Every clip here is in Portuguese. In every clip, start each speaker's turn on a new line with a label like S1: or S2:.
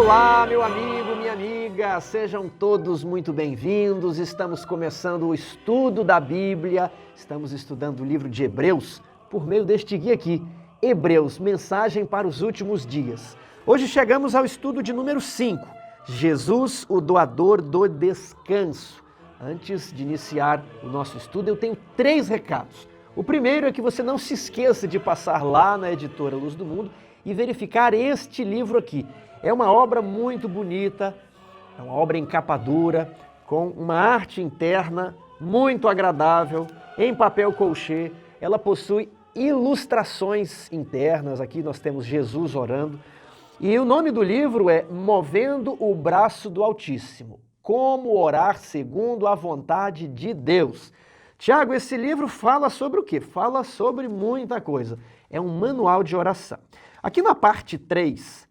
S1: Olá, meu amigo, minha amiga, sejam todos muito bem-vindos. Estamos começando o estudo da Bíblia, estamos estudando o livro de Hebreus por meio deste guia aqui, Hebreus, mensagem para os últimos dias. Hoje chegamos ao estudo de número 5, Jesus, o doador do descanso. Antes de iniciar o nosso estudo, eu tenho 3 recados. O primeiro é que você não se esqueça de passar lá na editora Luz do Mundo e verificar este livro aqui. É uma obra muito bonita, é uma obra em capa dura, com uma arte interna muito agradável, em papel colchê. Ela possui ilustrações internas, aqui nós temos Jesus orando. E o nome do livro é Movendo o Braço do Altíssimo, Como Orar Segundo a Vontade de Deus. Tiago, esse livro fala sobre o quê? Fala sobre muita coisa. É um manual de oração. Aqui na parte 3,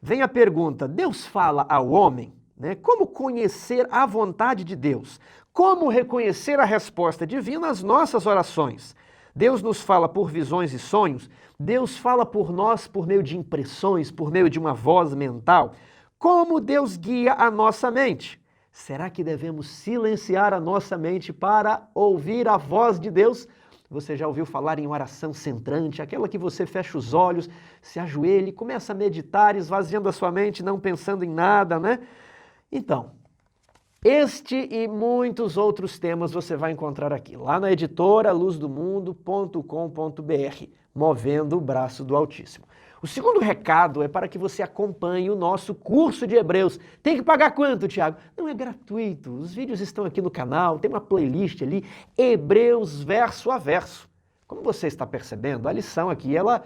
S1: vem a pergunta, Deus fala ao homem? Como conhecer a vontade de Deus? Como reconhecer a resposta divina às nossas orações? Deus nos fala por visões e sonhos? Deus fala por nós por meio de impressões, por meio de uma voz mental? Como Deus guia a nossa mente? Será que devemos silenciar a nossa mente para ouvir a voz de Deus? Você já ouviu falar em oração centrante, aquela que você fecha os olhos, se ajoelha e começa a meditar, esvaziando a sua mente, não pensando em nada, né? Então, este e muitos outros temas você vai encontrar aqui, lá na editora luzdomundo.com.br, Movendo o Braço do Altíssimo. O segundo recado é para que você acompanhe o nosso curso de Hebreus. Tem que pagar quanto, Tiago? Não, é gratuito. Os vídeos estão aqui no canal, tem uma playlist ali, Hebreus verso a verso. Como você está percebendo, a lição aqui ela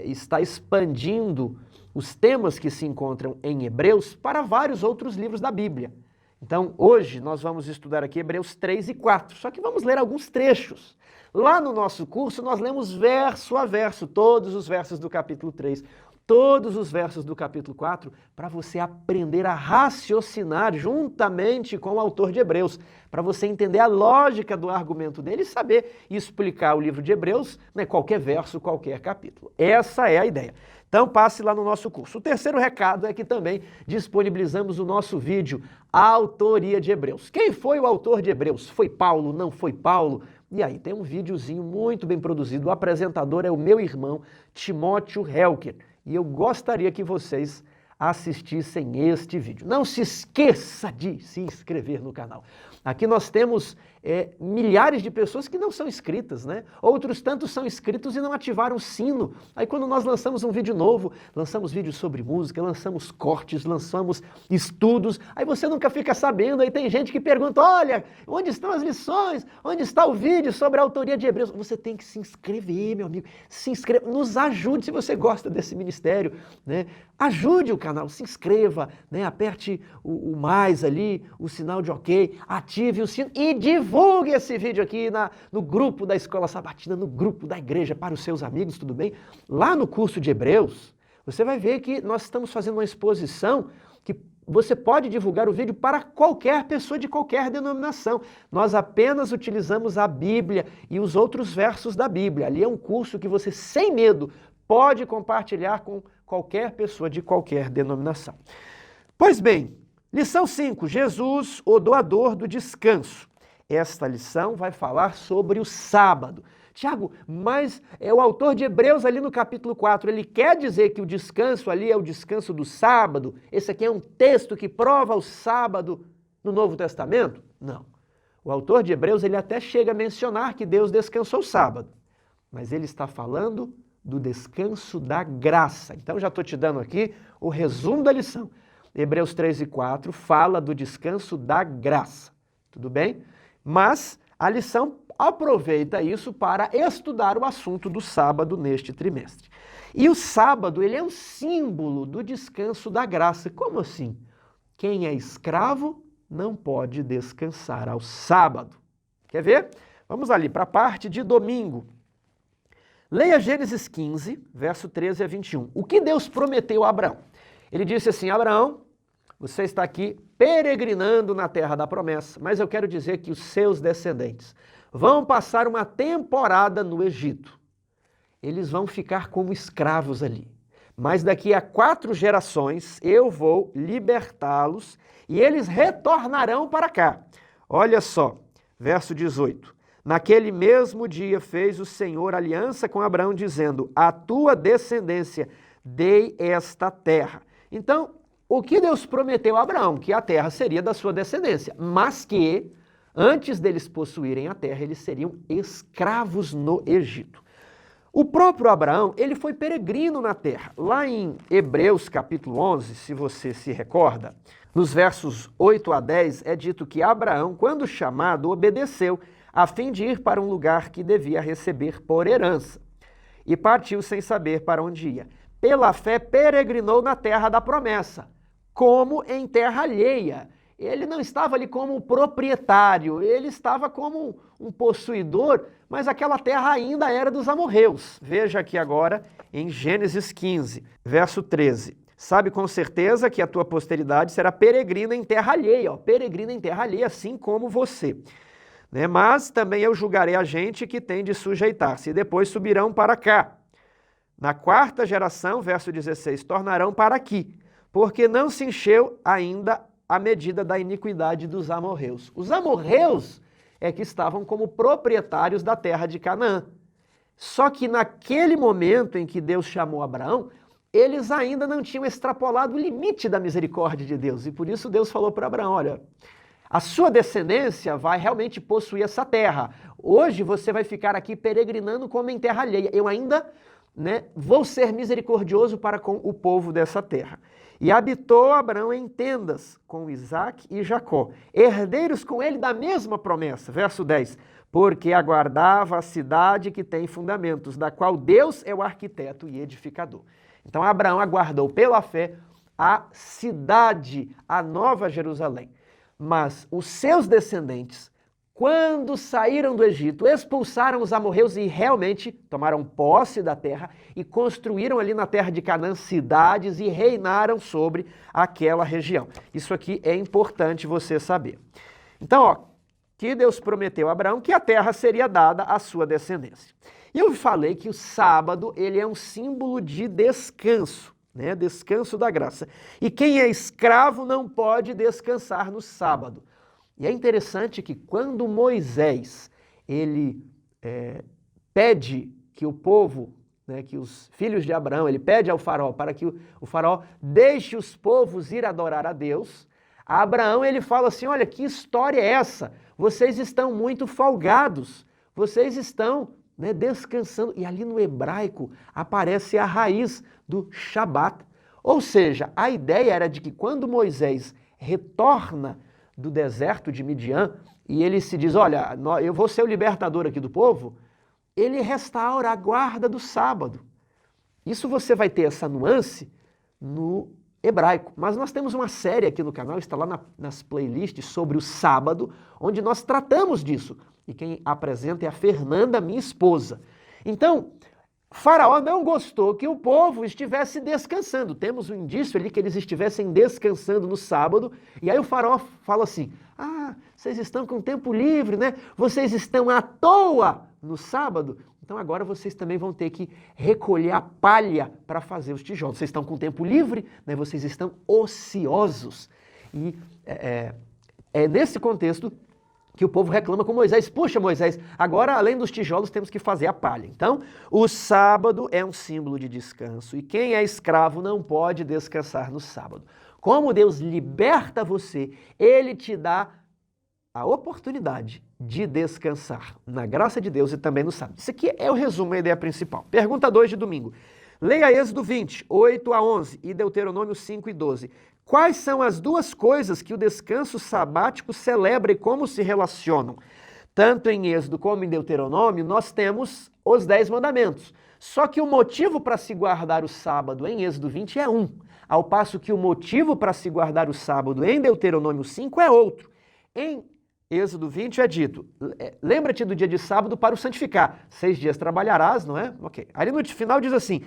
S1: está expandindo os temas que se encontram em Hebreus para vários outros livros da Bíblia. Então, hoje nós vamos estudar aqui Hebreus 3 e 4, só que vamos ler alguns trechos. Lá no nosso curso nós lemos verso a verso, todos os versos do capítulo 3, todos os versos do capítulo 4, para você aprender a raciocinar juntamente com o autor de Hebreus, para você entender a lógica do argumento dele e saber explicar o livro de Hebreus, qualquer verso, qualquer capítulo. Essa é a ideia. Então passe lá no nosso curso. O terceiro recado é que também disponibilizamos o nosso vídeo, a autoria de Hebreus. Quem foi o autor de Hebreus? Foi Paulo? Não foi Paulo? E aí tem um videozinho muito bem produzido. O apresentador é o meu irmão, Timóteo Helker. E eu gostaria que vocês assistissem este vídeo. Não se esqueça de se inscrever no canal. Aqui nós temos milhares de pessoas que não são inscritas, né? Outros tantos são inscritos e não ativaram o sino. Aí quando nós lançamos um vídeo novo, lançamos vídeos sobre música, lançamos cortes, lançamos estudos, aí você nunca fica sabendo, aí tem gente que pergunta, olha, onde estão as lições? Onde está o vídeo sobre a autoria de Hebreus? Você tem que se inscrever, meu amigo, se inscreva, nos ajude se você gosta desse ministério, né? Ajude o canal, se inscreva, né? Aperte o mais ali, o sinal de ok, ative o sino e divulgue esse vídeo aqui no grupo da Escola Sabatina, no grupo da igreja, para os seus amigos, tudo bem? Lá no curso de Hebreus, você vai ver que nós estamos fazendo uma exposição que você pode divulgar o vídeo para qualquer pessoa de qualquer denominação. Nós apenas utilizamos a Bíblia e os outros versos da Bíblia. Ali é um curso que você, sem medo, pode compartilhar com qualquer pessoa de qualquer denominação. Pois bem, lição 5, Jesus, o doador do descanso. Esta lição vai falar sobre o sábado. Tiago, mas o autor de Hebreus ali no capítulo 4, ele quer dizer que o descanso ali é o descanso do sábado? Esse aqui é um texto que prova o sábado no Novo Testamento? Não. O autor de Hebreus, ele até chega a mencionar que Deus descansou o sábado, mas ele está falando do descanso da graça. Então já estou te dando aqui o resumo da lição. Hebreus 3 e 4 fala do descanso da graça. Tudo bem? Mas a lição aproveita isso para estudar o assunto do sábado neste trimestre. E o sábado, ele é um símbolo do descanso da graça. Como assim? Quem é escravo não pode descansar ao sábado. Quer ver? Vamos ali para a parte de domingo. Leia Gênesis 15, verso 13 a 21. O que Deus prometeu a Abraão? Ele disse assim, Abraão, você está aqui peregrinando na terra da promessa, mas eu quero dizer que os seus descendentes vão passar uma temporada no Egito. Eles vão ficar como escravos ali. mas daqui a 4 gerações eu vou libertá-los e eles retornarão para cá. Olha só, verso 18. Naquele mesmo dia fez o Senhor aliança com Abraão, dizendo: a tua descendência dei esta terra. Então, o que Deus prometeu a Abraão? Que a terra seria da sua descendência, mas que antes deles possuírem a terra, eles seriam escravos no Egito. O próprio Abraão, ele foi peregrino na terra. Lá em Hebreus capítulo 11, se você se recorda, nos versos 8 a 10, é dito que Abraão, quando chamado, obedeceu, a fim de ir para um lugar que devia receber por herança. E partiu sem saber para onde ia. Pela fé peregrinou na terra da promessa, como em terra alheia. Ele não estava ali como proprietário, ele estava como um possuidor, mas aquela terra ainda era dos amorreus. Veja aqui agora em Gênesis 15, verso 13. Sabe com certeza que a tua posteridade será peregrina em terra alheia, peregrina em terra alheia, assim como você. Mas também eu julgarei a gente que tem de sujeitar-se, e depois subirão para cá. Na 4ª geração, verso 16, tornarão para aqui, porque não se encheu ainda a medida da iniquidade dos amorreus. Os amorreus é que estavam como proprietários da terra de Canaã. Só que naquele momento em que Deus chamou Abraão, eles ainda não tinham extrapolado o limite da misericórdia de Deus. E por isso Deus falou para Abraão, olha, a sua descendência vai realmente possuir essa terra. Hoje você vai ficar aqui peregrinando como em terra alheia. Eu ainda vou ser misericordioso para com o povo dessa terra. E habitou Abraão em tendas com Isaque e Jacó, herdeiros com ele da mesma promessa. Verso 10, porque aguardava a cidade que tem fundamentos, da qual Deus é o arquiteto e edificador. Então Abraão aguardou pela fé a cidade, a Nova Jerusalém. Mas os seus descendentes, quando saíram do Egito, expulsaram os amorreus e realmente tomaram posse da terra e construíram ali na terra de Canaã cidades e reinaram sobre aquela região. Isso aqui é importante você saber. Então, que Deus prometeu a Abraão que a terra seria dada à sua descendência. E eu falei que o sábado ele é um símbolo de descanso. Descanso da graça. E quem é escravo não pode descansar no sábado. E é interessante que quando Moisés ele pede que o povo, que os filhos de Abraão, ele pede ao faraó para que o faraó deixe os povos ir adorar a Deus, a Abraão ele fala assim, olha, que história é essa? Vocês estão muito folgados, vocês estão descansando. E ali no hebraico aparece a raiz do Shabat. Ou seja, a ideia era de que quando Moisés retorna do deserto de Midian e ele se diz, olha, eu vou ser o libertador aqui do povo, ele restaura a guarda do sábado. Isso você vai ter essa nuance no hebraico. Mas nós temos uma série aqui no canal, está lá nas playlists sobre o sábado, onde nós tratamos disso. E quem apresenta é a Fernanda, minha esposa. Então, Faraó não gostou que o povo estivesse descansando. Temos um indício ali que eles estivessem descansando no sábado. E aí o faraó fala assim, vocês estão com tempo livre, Vocês estão à toa no sábado. Então agora vocês também vão ter que recolher a palha para fazer os tijolos. Vocês estão com tempo livre, Vocês estão ociosos. E é nesse contexto que o povo reclama com Moisés. Puxa, Moisés, agora além dos tijolos temos que fazer a palha. Então, o sábado é um símbolo de descanso e quem é escravo não pode descansar no sábado. Como Deus liberta você, Ele te dá a oportunidade de descansar na graça de Deus e também no sábado. Isso aqui é o resumo, a ideia principal. Pergunta 2 de domingo. Leia Êxodo 20, 8 a 11 e Deuteronômio 5 e 12. Quais são as duas coisas que o descanso sabático celebra e como se relacionam? Tanto em Êxodo como em Deuteronômio, nós temos os 10 mandamentos. Só que o motivo para se guardar o sábado em Êxodo 20 é um, ao passo que o motivo para se guardar o sábado em Deuteronômio 5 é outro. Em Êxodo 20 é dito, lembra-te do dia de sábado para o santificar. 6 dias trabalharás, não é? Ok. Aí no final diz assim,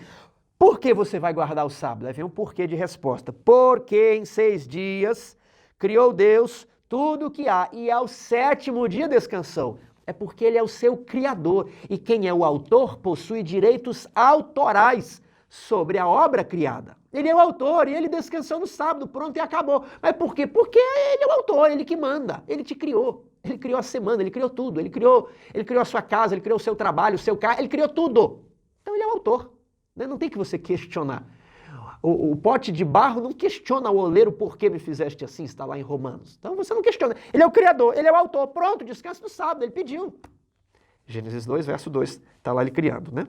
S1: por que você vai guardar o sábado? Aí vem um porquê de resposta. Porque em 6 dias criou Deus tudo o que há e ao 7º dia descansou. É porque Ele é o seu Criador e quem é o autor possui direitos autorais sobre a obra criada. Ele é o autor e ele descansou no sábado, pronto, e acabou. Mas por quê? Porque ele é o autor, ele que manda, ele te criou. Ele criou a semana, ele criou tudo, ele criou a sua casa, ele criou o seu trabalho, o seu carro, ele criou tudo. Então ele é o autor, né? Não tem que você questionar. O pote de barro não questiona o oleiro por que me fizeste assim, está lá em Romanos. Então você não questiona. Ele é o criador, ele é o autor, pronto, descansa no sábado, ele pediu. Gênesis 2, verso 2, está lá ele criando, né?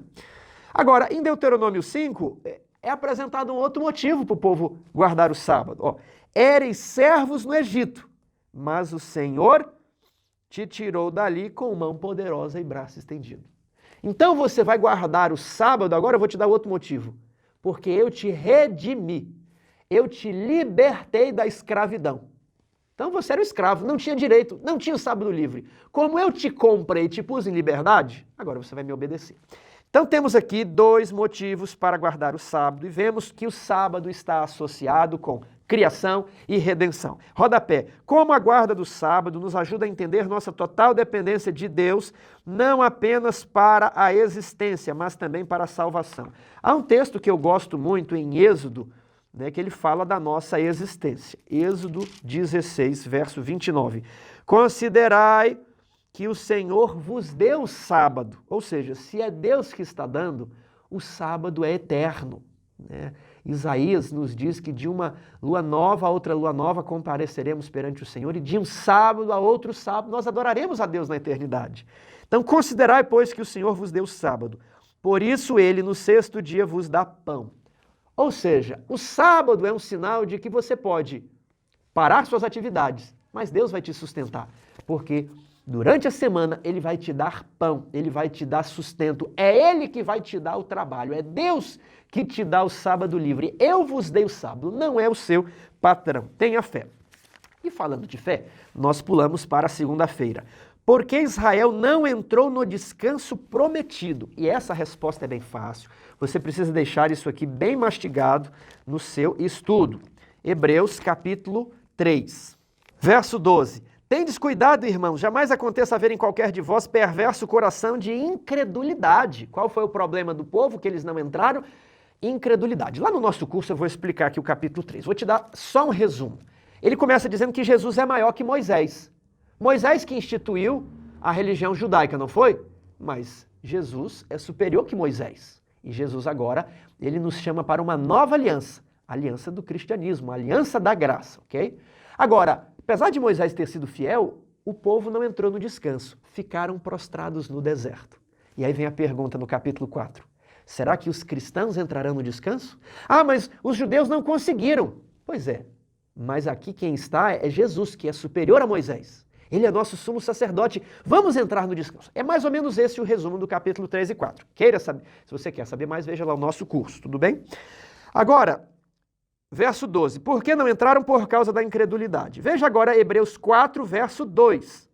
S1: Agora, em Deuteronômio 5, é apresentado um outro motivo para o povo guardar o sábado. Ó, éreis servos no Egito, mas o Senhor te tirou dali com mão poderosa e braço estendido. Então você vai guardar o sábado, agora eu vou te dar outro motivo. Porque eu te redimi, eu te libertei da escravidão. Então você era um escravo, não tinha direito, não tinha o sábado livre. Como eu te comprei e te pus em liberdade, agora você vai me obedecer. Então temos aqui dois motivos para guardar o sábado e vemos que o sábado está associado com criação e redenção. Rodapé, como a guarda do sábado nos ajuda a entender nossa total dependência de Deus, não apenas para a existência, mas também para a salvação. Há um texto que eu gosto muito em Êxodo, né, que ele fala da nossa existência. Êxodo 16, verso 29. Considerai que o Senhor vos deu o sábado, ou seja, se é Deus que está dando, o sábado é eterno, né? Isaías nos diz que de uma lua nova a outra lua nova compareceremos perante o Senhor e de um sábado a outro sábado nós adoraremos a Deus na eternidade. Então considerai, pois, que o Senhor vos deu o sábado, por isso ele no sexto dia vos dá pão. Ou seja, o sábado é um sinal de que você pode parar suas atividades, mas Deus vai te sustentar, porque durante a semana ele vai te dar pão, ele vai te dar sustento, é ele que vai te dar o trabalho, é Deus que te dá o sábado livre. Eu vos dei o sábado, não é o seu patrão. Tenha fé. E falando de fé, nós pulamos para a segunda-feira. Por que Israel não entrou no descanso prometido? E essa resposta é bem fácil. Você precisa deixar isso aqui bem mastigado no seu estudo. Hebreus capítulo 3, verso 12. Tendes cuidado, irmãos, jamais aconteça haver em qualquer de vós perverso coração de incredulidade. Qual foi o problema do povo que eles não entraram? Incredulidade. Lá no nosso curso eu vou explicar aqui o capítulo 3. Vou te dar só um resumo. Ele começa dizendo que Jesus é maior que Moisés. Moisés que instituiu a religião judaica, não foi? Mas Jesus é superior que Moisés. E Jesus agora, ele nos chama para uma nova aliança. A aliança do cristianismo, a aliança da graça, ok? Agora, apesar de Moisés ter sido fiel, o povo não entrou no descanso. Ficaram prostrados no deserto. E aí vem a pergunta no capítulo 4. Será que os cristãos entrarão no descanso? Ah, mas os judeus não conseguiram. Pois é, mas aqui quem está é Jesus, que é superior a Moisés. Ele é nosso sumo sacerdote. Vamos entrar no descanso. É mais ou menos esse o resumo do capítulo 3 e 4. Queira saber, se você quer saber mais, veja lá o nosso curso, tudo bem? Agora, verso 12. Por que não entraram? Por causa da incredulidade. Veja agora Hebreus 4, verso 2.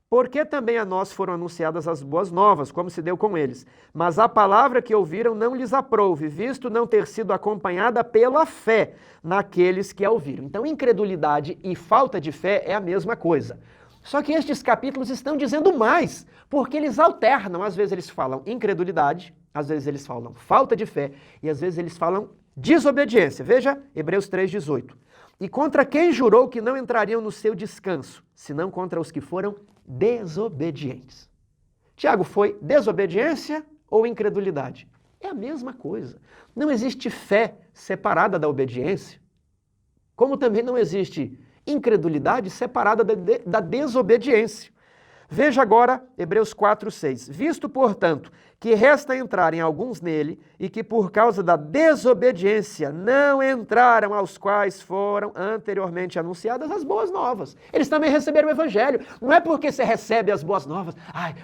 S1: Porque também a nós foram anunciadas as boas novas, como se deu com eles. Mas a palavra que ouviram não lhes aprouve, visto não ter sido acompanhada pela fé naqueles que a ouviram. Então, incredulidade e falta de fé é a mesma coisa. Só que estes capítulos estão dizendo mais, porque eles alternam. Às vezes eles falam incredulidade, às vezes eles falam falta de fé, e às vezes eles falam desobediência. Veja Hebreus 3,18. E contra quem jurou que não entrariam no seu descanso, senão contra os que foram desobedientes. Tiago, foi desobediência ou incredulidade? É a mesma coisa. Não existe fé separada da obediência, como também não existe incredulidade separada da desobediência. Veja agora Hebreus 4:6. Visto, portanto, que resta entrarem alguns nele e que por causa da desobediência não entraram, aos quais foram anteriormente anunciadas as boas novas. Eles também receberam o evangelho. Não é porque você recebe as boas novas,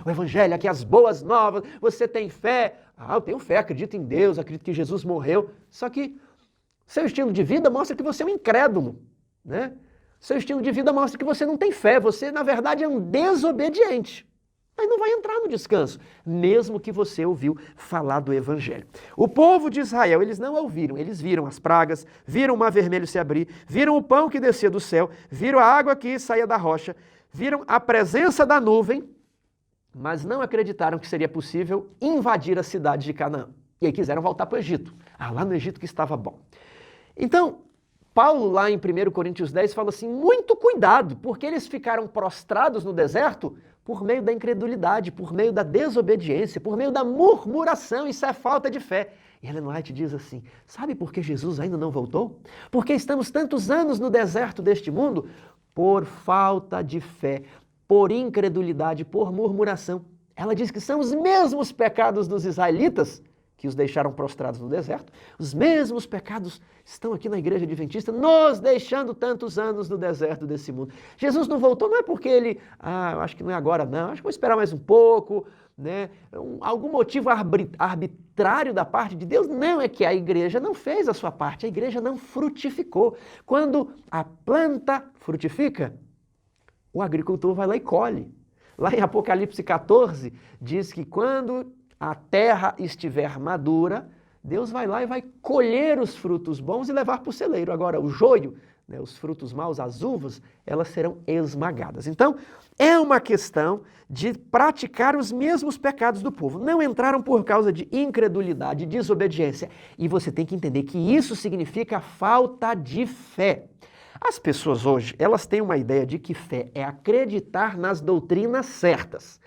S1: o evangelho aqui, as boas novas, você tem fé. Eu tenho fé, acredito em Deus, acredito que Jesus morreu. Só que seu estilo de vida mostra que você é um incrédulo, né? Seu estilo de vida mostra que você não tem fé, você na verdade é um desobediente. Aí não vai entrar no descanso, mesmo que você ouviu falar do evangelho. O povo de Israel, eles não ouviram, eles viram as pragas, viram o mar vermelho se abrir, viram o pão que descia do céu, viram a água que saía da rocha, viram a presença da nuvem, mas não acreditaram que seria possível invadir a cidade de Canaã. E aí quiseram voltar para o Egito. Lá no Egito que estava bom. Então, Paulo, lá em 1 Coríntios 10, fala assim, muito cuidado, porque eles ficaram prostrados no deserto por meio da incredulidade, por meio da desobediência, por meio da murmuração. Isso é falta de fé. E Ellen White diz assim, sabe por que Jesus ainda não voltou? Porque estamos tantos anos no deserto deste mundo por falta de fé, por incredulidade, por murmuração. Ela diz que são os mesmos pecados dos israelitas que os deixaram prostrados no deserto, os mesmos pecados estão aqui na Igreja Adventista, nos deixando tantos anos no deserto desse mundo. Jesus não voltou, não é porque ele, eu acho que não é agora não, acho que vou esperar mais um pouco, né? Algum motivo arbitrário da parte de Deus? Não, é que a igreja não fez a sua parte, a igreja não frutificou. Quando a planta frutifica, o agricultor vai lá e colhe. Lá em Apocalipse 14, diz que quando a terra estiver madura, Deus vai lá e vai colher os frutos bons e levar para o celeiro. Agora, o joio, né, os frutos maus, as uvas, elas serão esmagadas. Então, é uma questão de praticar os mesmos pecados do povo. Não entraram por causa de incredulidade, desobediência. E você tem que entender que isso significa falta de fé. As pessoas hoje, elas têm uma ideia de que fé é acreditar nas doutrinas certas.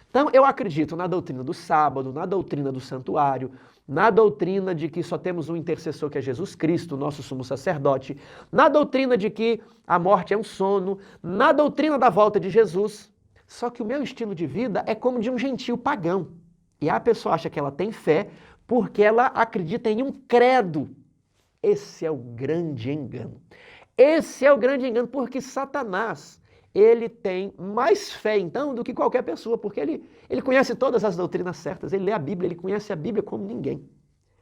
S1: Então, eu acredito na doutrina do sábado, na doutrina do santuário, na doutrina de que só temos um intercessor que é Jesus Cristo, nosso sumo sacerdote, na doutrina de que a morte é um sono, na doutrina da volta de Jesus. Só que o meu estilo de vida é como de um gentio pagão. E a pessoa acha que ela tem fé porque ela acredita em um credo. Esse é o grande engano. Esse é o grande engano, porque Satanás, ele tem mais fé, então, do que qualquer pessoa, porque ele conhece todas as doutrinas certas, ele lê a Bíblia, ele conhece a Bíblia como ninguém.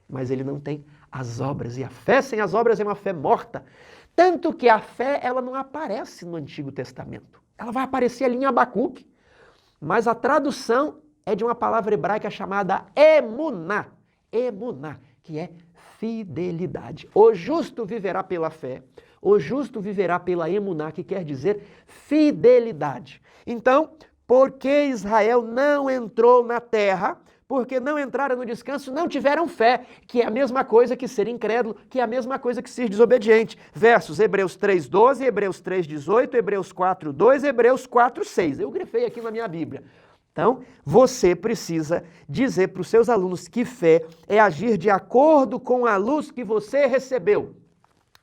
S1: Mas ele não tem as obras, e a fé sem as obras é uma fé morta. Tanto que a fé, ela não aparece no Antigo Testamento. Ela vai aparecer ali em Abacuque, mas a tradução é de uma palavra hebraica chamada emuná. Emuná, que é fidelidade. O justo viverá pela fé. O justo viverá pela emuná, que quer dizer fidelidade. Então, porque Israel não entrou na terra, porque não entraram no descanso, não tiveram fé, que é a mesma coisa que ser incrédulo, que é a mesma coisa que ser desobediente. Versos Hebreus 3:12, Hebreus 3:18, Hebreus 4:2, Hebreus 4:6. Eu grifei aqui na minha Bíblia. Então, você precisa dizer para os seus alunos que fé é agir de acordo com a luz que você recebeu.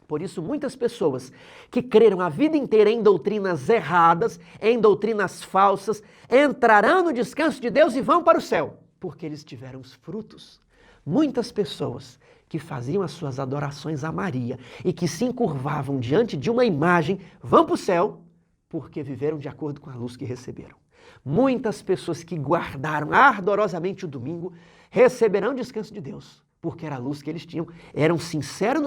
S1: Por isso, muitas pessoas que creram a vida inteira em doutrinas erradas, em doutrinas falsas, entrarão no descanso de Deus e vão para o céu, porque eles tiveram os frutos. Muitas pessoas que faziam as suas adorações a Maria e que se encurvavam diante de uma imagem, vão para o céu, porque viveram de acordo com a luz que receberam. Muitas pessoas que guardaram ardorosamente o domingo receberão descanso de Deus, porque era a luz que eles tinham, eram sinceros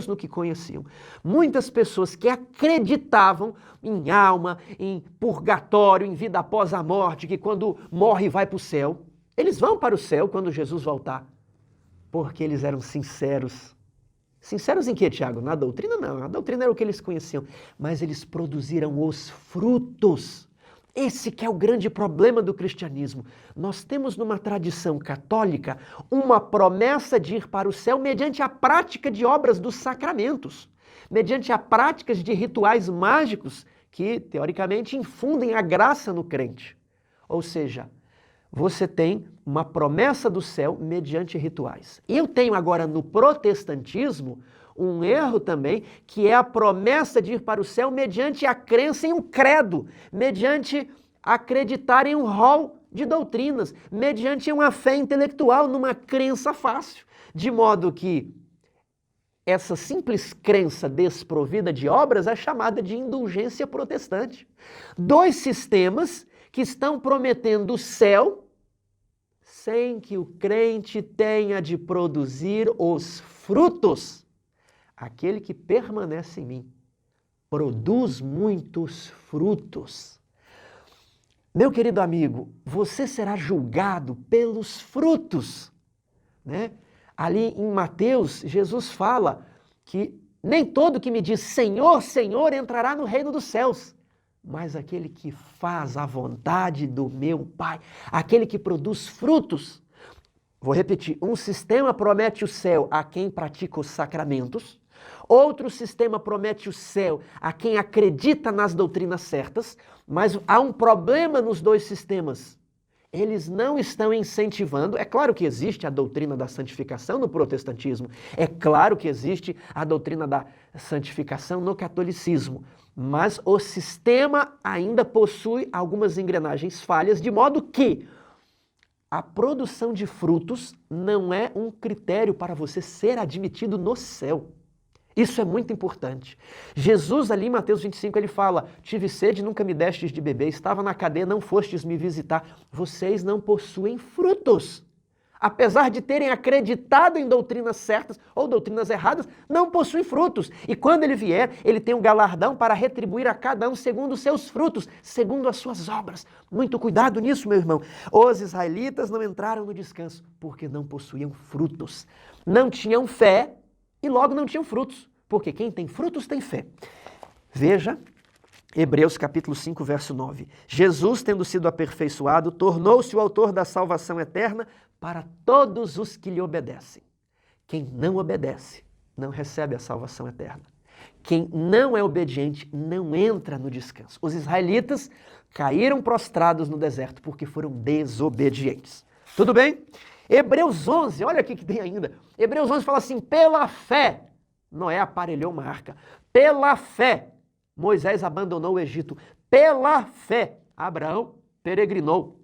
S1: no que conheciam. Muitas pessoas que acreditavam em alma, em purgatório, em vida após a morte, que quando morre vai para o céu, eles vão para o céu quando Jesus voltar, porque eles eram sinceros. Sinceros em quê, Tiago? Na doutrina não, a doutrina era o que eles conheciam, mas eles produziram os frutos. Esse que é o grande problema do cristianismo. Nós temos numa tradição católica uma promessa de ir para o céu mediante a prática de obras dos sacramentos, mediante a práticas de rituais mágicos que, teoricamente, infundem a graça no crente. Ou seja, você tem uma promessa do céu mediante rituais. Eu tenho agora no protestantismo um erro também, que é a promessa de ir para o céu mediante a crença em um credo, mediante acreditar em um rol de doutrinas, mediante uma fé intelectual, numa crença fácil. De modo que essa simples crença desprovida de obras é chamada de indulgência protestante. Dois sistemas que estão prometendo o céu sem que o crente tenha de produzir os frutos. Aquele que permanece em mim produz muitos frutos. Meu querido amigo, você será julgado pelos frutos, né? Ali em Mateus, Jesus fala que nem todo que me diz Senhor, Senhor entrará no reino dos céus, mas aquele que faz a vontade do meu Pai, aquele que produz frutos. Vou repetir, um sistema promete o céu a quem pratica os sacramentos, outro sistema promete o céu a quem acredita nas doutrinas certas, mas há um problema nos dois sistemas. Eles não estão incentivando, é claro que existe a doutrina da santificação no protestantismo, é claro que existe a doutrina da santificação no catolicismo, mas o sistema ainda possui algumas engrenagens falhas, de modo que a produção de frutos não é um critério para você ser admitido no céu. Isso é muito importante. Jesus ali em Mateus 25, ele fala, tive sede, nunca me destes de beber, estava na cadeia, não fostes me visitar. Vocês não possuem frutos. Apesar de terem acreditado em doutrinas certas ou doutrinas erradas, não possuem frutos. E quando ele vier, ele tem um galardão para retribuir a cada um segundo os seus frutos, segundo as suas obras. Muito cuidado nisso, meu irmão. Os israelitas não entraram no descanso porque não possuíam frutos. Não tinham fé e logo não tinham frutos. Porque quem tem frutos tem fé. Veja Hebreus capítulo 5, verso 9. Jesus, tendo sido aperfeiçoado, tornou-se o autor da salvação eterna para todos os que lhe obedecem. Quem não obedece não recebe a salvação eterna. Quem não é obediente não entra no descanso. Os israelitas caíram prostrados no deserto porque foram desobedientes. Tudo bem? Hebreus 11, olha aqui que tem ainda. Hebreus 11 fala assim, pela fé, Noé aparelhou uma arca. Pela fé, Moisés abandonou o Egito. Pela fé, Abraão peregrinou.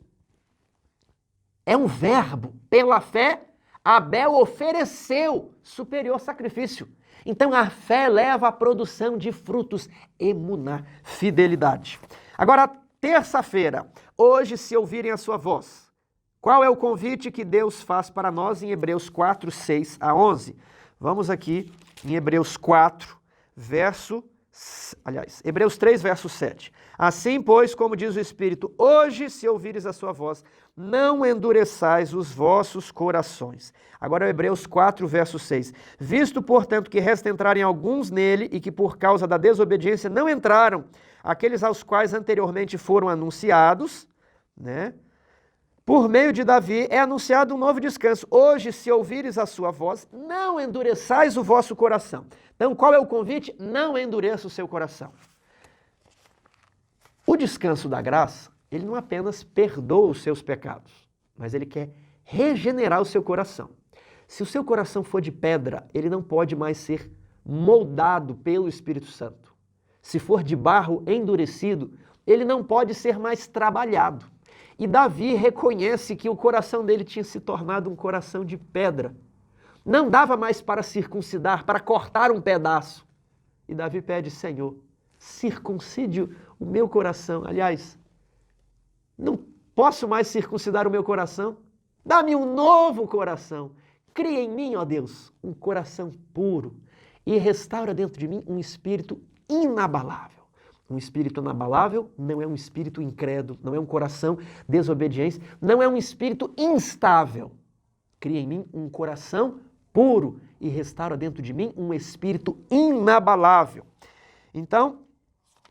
S1: É um verbo. Pela fé, Abel ofereceu superior sacrifício. Então a fé leva à produção de frutos, emuná, fidelidade. Agora, terça-feira, hoje se ouvirem a sua voz, qual é o convite que Deus faz para nós em Hebreus 4, 6 a 11? Vamos aqui em Hebreus 4, Hebreus 3, verso 7. Assim, pois, como diz o Espírito, hoje, se ouvires a sua voz, não endureçais os vossos corações. Agora, Hebreus 4, verso 6. Visto, portanto, que resta entrarem alguns nele e que por causa da desobediência não entraram, aqueles aos quais anteriormente foram anunciados, né? Por meio de Davi é anunciado um novo descanso. Hoje, se ouvires a sua voz, não endureçais o vosso coração. Então, qual é o convite? Não endureça o seu coração. O descanso da graça, ele não apenas perdoa os seus pecados, mas ele quer regenerar o seu coração. Se o seu coração for de pedra, ele não pode mais ser moldado pelo Espírito Santo. Se for de barro endurecido, ele não pode ser mais trabalhado. E Davi reconhece que o coração dele tinha se tornado um coração de pedra. Não dava mais para circuncidar, para cortar um pedaço. E Davi pede, Senhor, circuncide o meu coração. Aliás, não posso mais circuncidar o meu coração? Dá-me um novo coração. Cria em mim, ó Deus, um coração puro. E restaura dentro de mim um espírito inabalável. Um espírito inabalável não é um espírito incrédulo, não é um coração desobediente, não é um espírito instável. Cria em mim um coração puro e restaura dentro de mim um espírito inabalável. Então,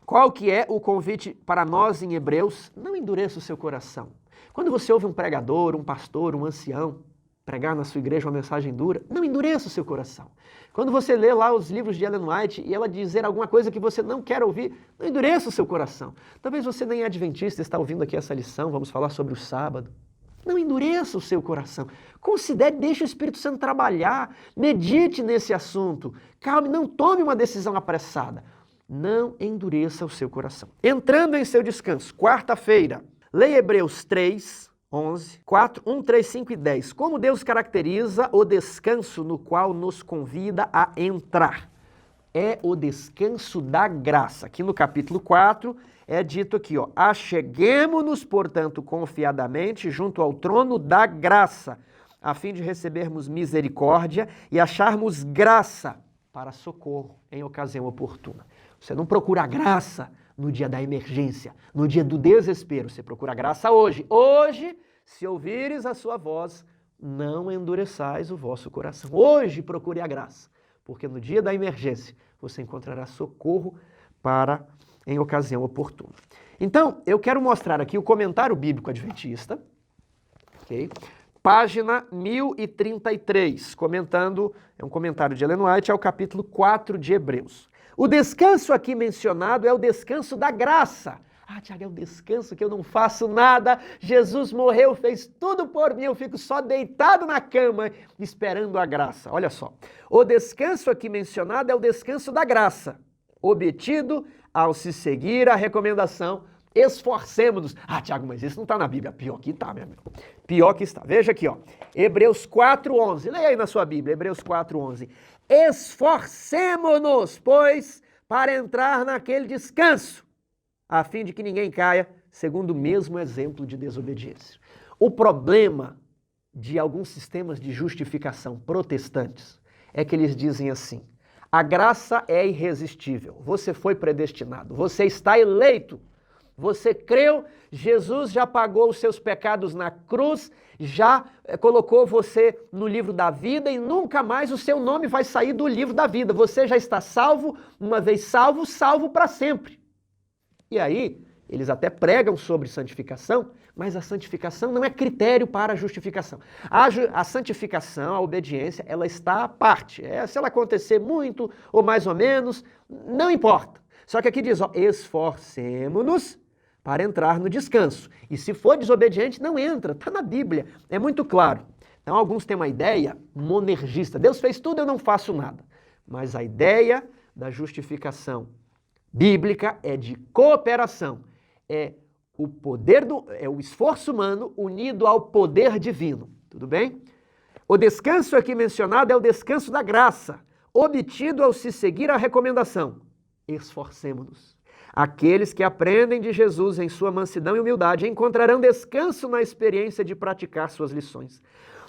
S1: qual que é o convite para nós em Hebreus? Não endureça o seu coração. Quando você ouve um pregador, um pastor, um ancião pregar na sua igreja uma mensagem dura, não endureça o seu coração. Quando você lê lá os livros de Ellen White e ela dizer alguma coisa que você não quer ouvir, não endureça o seu coração. Talvez você nem é adventista, está ouvindo aqui essa lição, vamos falar sobre o sábado. Não endureça o seu coração. Considere, deixe o Espírito Santo trabalhar, medite nesse assunto. Calme, não tome uma decisão apressada. Não endureça o seu coração. Entrando em seu descanso, quarta-feira, leia Hebreus 3, 11, 4, 1, 3, 5 e 10. Como Deus caracteriza o descanso no qual nos convida a entrar? É o descanso da graça. Aqui no capítulo 4 é dito aqui, ó, acheguemo-nos, portanto, confiadamente junto ao trono da graça, a fim de recebermos misericórdia e acharmos graça para socorro em ocasião oportuna. Você não procura graça no dia da emergência, no dia do desespero. Você procura graça hoje. Hoje, se ouvires a sua voz, não endureçais o vosso coração. Hoje procure a graça, porque no dia da emergência você encontrará socorro em ocasião oportuna. Então, eu quero mostrar aqui o comentário bíblico adventista, ok? página 1033, é um comentário de Ellen White ao capítulo 4 de Hebreus. O descanso aqui mencionado é o descanso da graça. Ah, Tiago, é o descanso que eu não faço nada, Jesus morreu, fez tudo por mim, eu fico só deitado na cama esperando a graça. Olha só, o descanso aqui mencionado é o descanso da graça, obtido ao se seguir a recomendação, esforcemos-nos. Ah, Tiago, mas isso não está na Bíblia. Pior que está, meu amigo. Pior que está. Veja aqui, ó. Hebreus 4:11. Leia aí na sua Bíblia, Hebreus 4:11. Esforcemo-nos, pois, para entrar naquele descanso, a fim de que ninguém caia, segundo o mesmo exemplo de desobediência. O problema de alguns sistemas de justificação protestantes é que eles dizem assim: a graça é irresistível, você foi predestinado, você está eleito, você creu, Jesus já pagou os seus pecados na cruz, já colocou você no livro da vida e nunca mais o seu nome vai sair do livro da vida. Você já está salvo, uma vez salvo, salvo para sempre. E aí, eles até pregam sobre santificação, mas a santificação não é critério para a justificação. A santificação, a obediência, ela está à parte. Se ela acontecer muito ou mais ou menos, não importa. Só que aqui diz, ó, esforcemo-nos para entrar no descanso. E se for desobediente, não entra. Está na Bíblia. É muito claro. Então, alguns têm uma ideia monergista. Deus fez tudo, eu não faço nada. Mas a ideia da justificação bíblica é de cooperação. É o esforço humano unido ao poder divino. Tudo bem? O descanso aqui mencionado é o descanso da graça, obtido ao se seguir a recomendação. Esforcemo-nos. Aqueles que aprendem de Jesus em sua mansidão e humildade encontrarão descanso na experiência de praticar suas lições.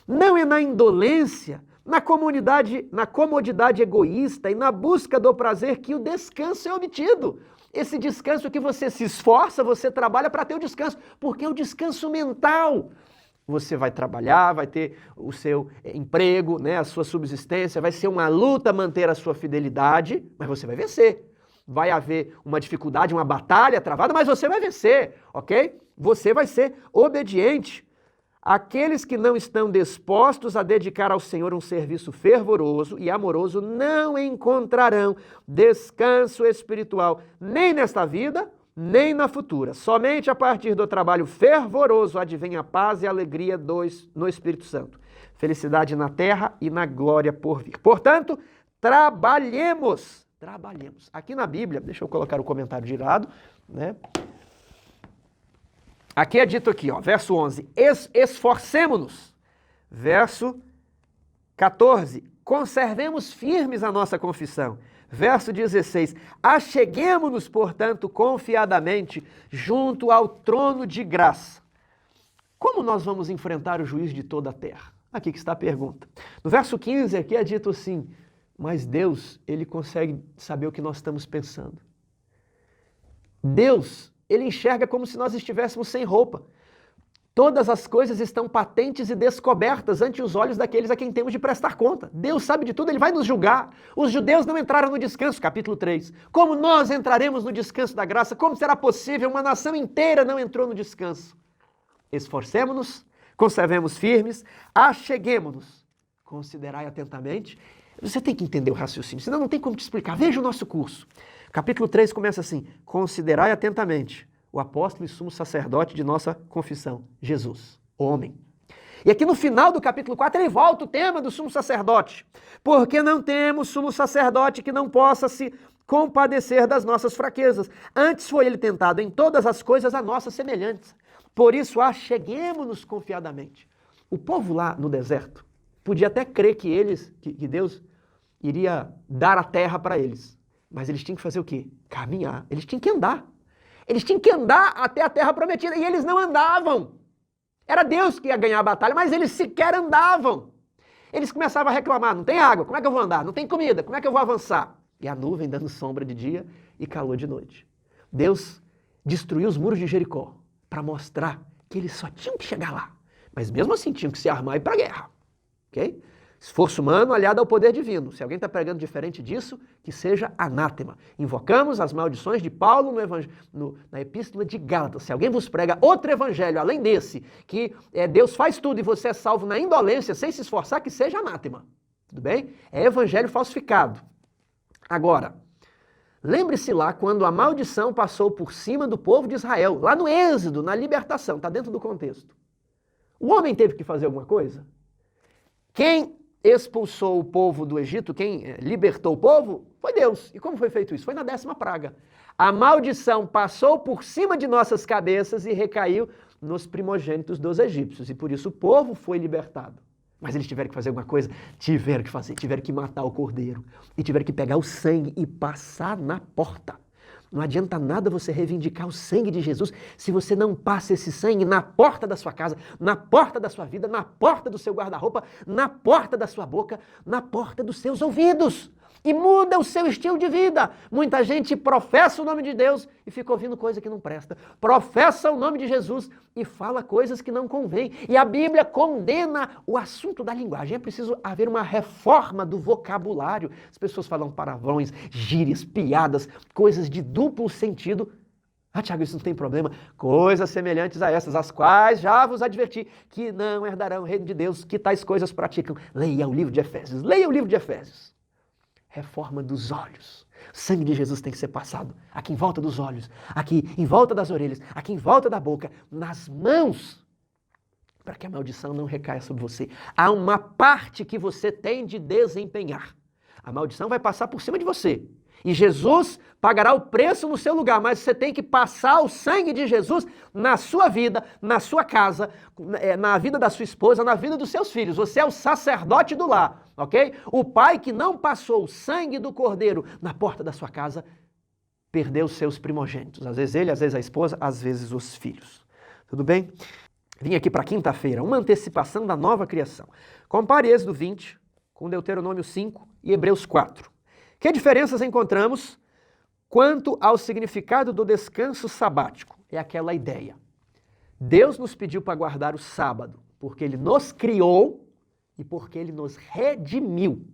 S1: Não é na indolência, na comodidade egoísta e na busca do prazer que o descanso é obtido. Esse descanso que você se esforça, você trabalha para ter o descanso, porque é o descanso mental. Você vai trabalhar, vai ter o seu emprego, né, a sua subsistência, vai ser uma luta manter a sua fidelidade, mas você vai vencer. Vai haver uma dificuldade, uma batalha travada, mas você vai vencer, ok? Você vai ser obediente. Aqueles que não estão dispostos a dedicar ao Senhor um serviço fervoroso e amoroso não encontrarão descanso espiritual, nem nesta vida, nem na futura. Somente a partir do trabalho fervoroso advém a paz e a alegria no Espírito Santo. Felicidade na terra e na glória por vir. Portanto, trabalhemos. Aqui na Bíblia, deixa eu colocar o comentário de lado, né? Aqui é dito aqui, ó, verso 11, esforcemo-nos. Verso 14, conservemos firmes a nossa confissão. Verso 16, acheguemo-nos, portanto, confiadamente junto ao trono de graça. Como nós vamos enfrentar o juiz de toda a terra? Aqui que está a pergunta. No verso 15 aqui é dito assim, mas Deus, ele consegue saber o que nós estamos pensando. Deus, ele enxerga como se nós estivéssemos sem roupa. Todas as coisas estão patentes e descobertas ante os olhos daqueles a quem temos de prestar conta. Deus sabe de tudo, ele vai nos julgar. Os judeus não entraram no descanso, capítulo 3. Como nós entraremos no descanso da graça? Como será possível? Uma nação inteira não entrou no descanso. Esforcemo-nos, conservemos firmes, acheguemo-nos. Considerai atentamente. Você tem que entender o raciocínio, senão não tem como te explicar. Veja o nosso curso. Capítulo 3 começa assim, considerai atentamente o apóstolo e sumo sacerdote de nossa confissão, Jesus, o homem. E aqui no final do capítulo 4 ele volta o tema do sumo sacerdote. Porque não temos sumo sacerdote que não possa se compadecer das nossas fraquezas. Antes foi ele tentado em todas as coisas a nossas semelhantes. Por isso acheguemo-nos confiadamente. O povo lá no deserto podia até crer que Deus iria dar a terra para eles. Mas eles tinham que fazer o quê? Caminhar. Eles tinham que andar. Eles tinham que andar até a terra prometida. E eles não andavam. Era Deus que ia ganhar a batalha, mas eles sequer andavam. Eles começavam a reclamar, não tem água, como é que eu vou andar? Não tem comida, como é que eu vou avançar? E a nuvem dando sombra de dia e calor de noite. Deus destruiu os muros de Jericó para mostrar que eles só tinham que chegar lá. Mas mesmo assim tinham que se armar e ir para a guerra. Okay? Esforço humano aliado ao poder divino. Se alguém está pregando diferente disso, que seja anátema. Invocamos as maldições de Paulo na Epístola de Gálatas. Se alguém vos prega outro evangelho, além desse, que Deus faz tudo e você é salvo na indolência, sem se esforçar, que seja anátema. Tudo bem? É evangelho falsificado. Agora, lembre-se lá quando a maldição passou por cima do povo de Israel, lá no Êxodo, na libertação, está dentro do contexto. O homem teve que fazer alguma coisa? Quem expulsou o povo do Egito, quem libertou o povo, foi Deus. E como foi feito isso? Foi na 10ª praga. A maldição passou por cima de nossas cabeças e recaiu nos primogênitos dos egípcios. E por isso o povo foi libertado. Mas eles tiveram que fazer alguma coisa? Tiveram que fazer, tiveram que matar o cordeiro. E tiveram que pegar o sangue e passar na porta. Não adianta nada você reivindicar o sangue de Jesus se você não passa esse sangue na porta da sua casa, na porta da sua vida, na porta do seu guarda-roupa, na porta da sua boca, na porta dos seus ouvidos. E muda o seu estilo de vida. Muita gente professa o nome de Deus e fica ouvindo coisa que não presta. Professa o nome de Jesus e fala coisas que não convêm. E a Bíblia condena o assunto da linguagem. É preciso haver uma reforma do vocabulário. As pessoas falam palavrões, gírias, piadas, coisas de duplo sentido. Ah, Tiago, isso não tem problema. Coisas semelhantes a essas, as quais já vos adverti, que não herdarão o reino de Deus, que tais coisas praticam. Leia o livro de Efésios. Leia o livro de Efésios. Reforma dos olhos. O sangue de Jesus tem que ser passado aqui em volta dos olhos, aqui em volta das orelhas, aqui em volta da boca, nas mãos, para que a maldição não recaia sobre você. Há uma parte que você tem de desempenhar. A maldição vai passar por cima de você. E Jesus pagará o preço no seu lugar, mas você tem que passar o sangue de Jesus na sua vida, na sua casa, na vida da sua esposa, na vida dos seus filhos. Você é o sacerdote do lar, ok? O pai que não passou o sangue do cordeiro na porta da sua casa, perdeu seus primogênitos. Às vezes ele, às vezes a esposa, às vezes os filhos. Tudo bem? Vim aqui para quinta-feira, uma antecipação da nova criação. Compare Êxodo 20 com Deuteronômio 5 e Hebreus 4. Que diferenças encontramos quanto ao significado do descanso sabático? É aquela ideia. Deus nos pediu para guardar o sábado, porque Ele nos criou e porque Ele nos redimiu.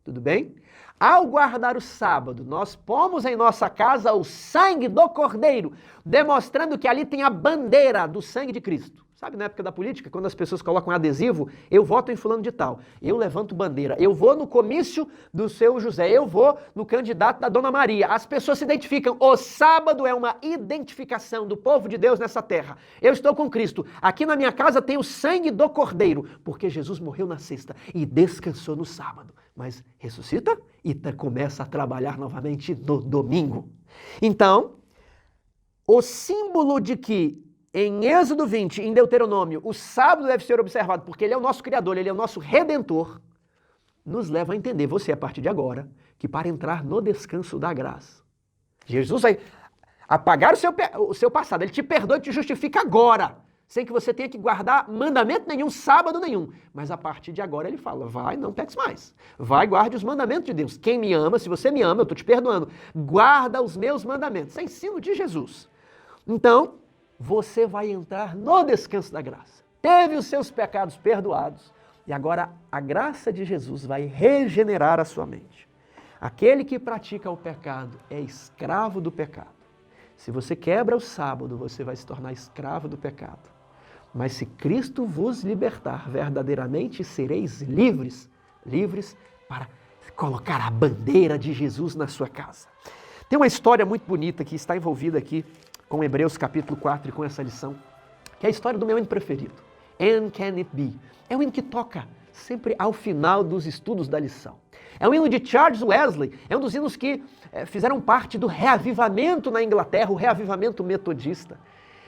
S1: Tudo bem? Ao guardar o sábado, nós pomos em nossa casa o sangue do Cordeiro, demonstrando que ali tem a bandeira do sangue de Cristo. Sabe, na época da política, quando as pessoas colocam adesivo, eu voto em fulano de tal, eu levanto bandeira, eu vou no comício do seu José, eu vou no candidato da Dona Maria. As pessoas se identificam. O sábado é uma identificação do povo de Deus nessa terra. Eu estou com Cristo. Aqui na minha casa tem o sangue do Cordeiro, porque Jesus morreu na sexta e descansou no sábado. Mas ressuscita e começa a trabalhar novamente no domingo. Então, o símbolo de que em Êxodo 20, em Deuteronômio, o sábado deve ser observado porque ele é o nosso Criador, ele é o nosso Redentor, nos leva a entender, você a partir de agora, que para entrar no descanso da graça, Jesus vai apagar o seu passado, ele te perdoa e te justifica agora, sem que você tenha que guardar mandamento nenhum, sábado nenhum. Mas a partir de agora ele fala, vai, não peques mais. Vai, guarde os mandamentos de Deus. Quem me ama, se você me ama, eu estou te perdoando. Guarda os meus mandamentos. É ensino de Jesus. Então, você vai entrar no descanso da graça. Teve os seus pecados perdoados e agora a graça de Jesus vai regenerar a sua mente. Aquele que pratica o pecado é escravo do pecado. Se você quebra o sábado, você vai se tornar escravo do pecado. Mas se Cristo vos libertar, verdadeiramente sereis livres, livres para colocar a bandeira de Jesus na sua casa. Tem uma história muito bonita que está envolvida aqui com Hebreus capítulo 4 e com essa lição, que é a história do meu hino preferido, And Can It Be? É um hino que toca sempre ao final dos estudos da lição. É um hino de Charles Wesley, é um dos hinos que fizeram parte do reavivamento na Inglaterra, o reavivamento metodista.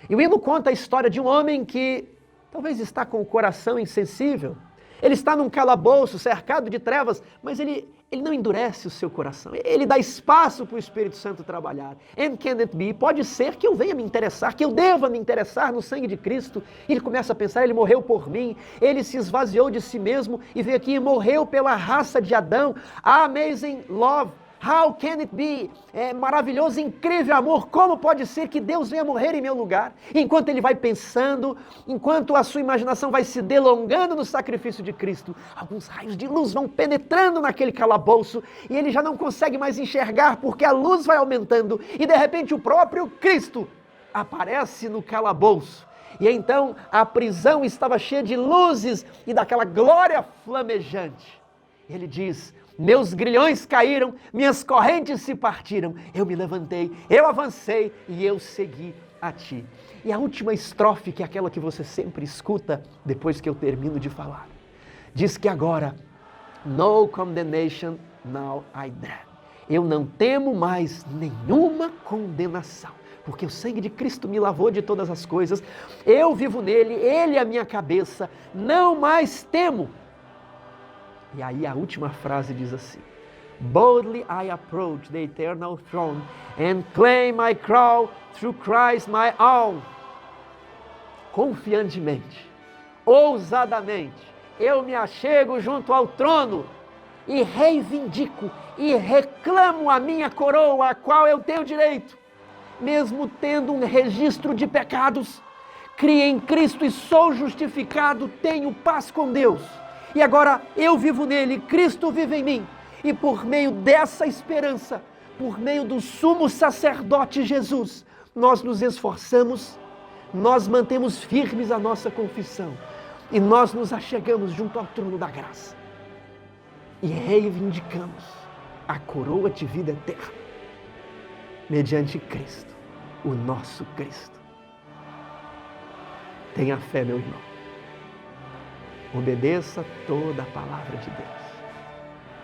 S1: E o hino conta a história de um homem que talvez está com o coração insensível. Ele está num calabouço, cercado de trevas, mas ele não endurece o seu coração. Ele dá espaço para o Espírito Santo trabalhar. And can it be? Pode ser que eu venha me interessar, que eu deva me interessar no sangue de Cristo. E ele começa a pensar, ele morreu por mim, ele se esvaziou de si mesmo e veio aqui e morreu pela raça de Adão. A amazing love, How can it be? É maravilhoso, incrível amor. Como pode ser que Deus venha morrer em meu lugar? Enquanto ele vai pensando, enquanto a sua imaginação vai se delongando no sacrifício de Cristo, alguns raios de luz vão penetrando naquele calabouço e ele já não consegue mais enxergar porque a luz vai aumentando e de repente o próprio Cristo aparece no calabouço. E então a prisão estava cheia de luzes e daquela glória flamejante. Ele diz: meus grilhões caíram, minhas correntes se partiram, eu me levantei, eu avancei e eu segui a ti. E a última estrofe, que é aquela que você sempre escuta depois que eu termino de falar, diz que agora, no condemnation now I dread. Eu não temo mais nenhuma condenação, porque o sangue de Cristo me lavou de todas as coisas, eu vivo nele, ele é a minha cabeça, não mais temo. E aí a última frase diz assim: boldly I approach the eternal throne and claim my crown through Christ my own. Confiantemente, ousadamente, eu me achego junto ao trono e reivindico e reclamo a minha coroa, a qual eu tenho direito, mesmo tendo um registro de pecados. Criei em Cristo e sou justificado, tenho paz com Deus. E agora eu vivo nele, Cristo vive em mim. E por meio dessa esperança, por meio do sumo sacerdote Jesus, nós nos esforçamos, nós mantemos firmes a nossa confissão e nós nos achegamos junto ao trono da graça e reivindicamos a coroa de vida eterna mediante Cristo, o nosso Cristo. Tenha fé, meu irmão. Obedeça toda a palavra de Deus.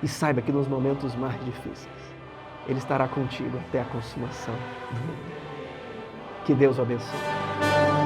S1: E saiba que nos momentos mais difíceis, Ele estará contigo até a consumação do mundo. Que Deus o abençoe.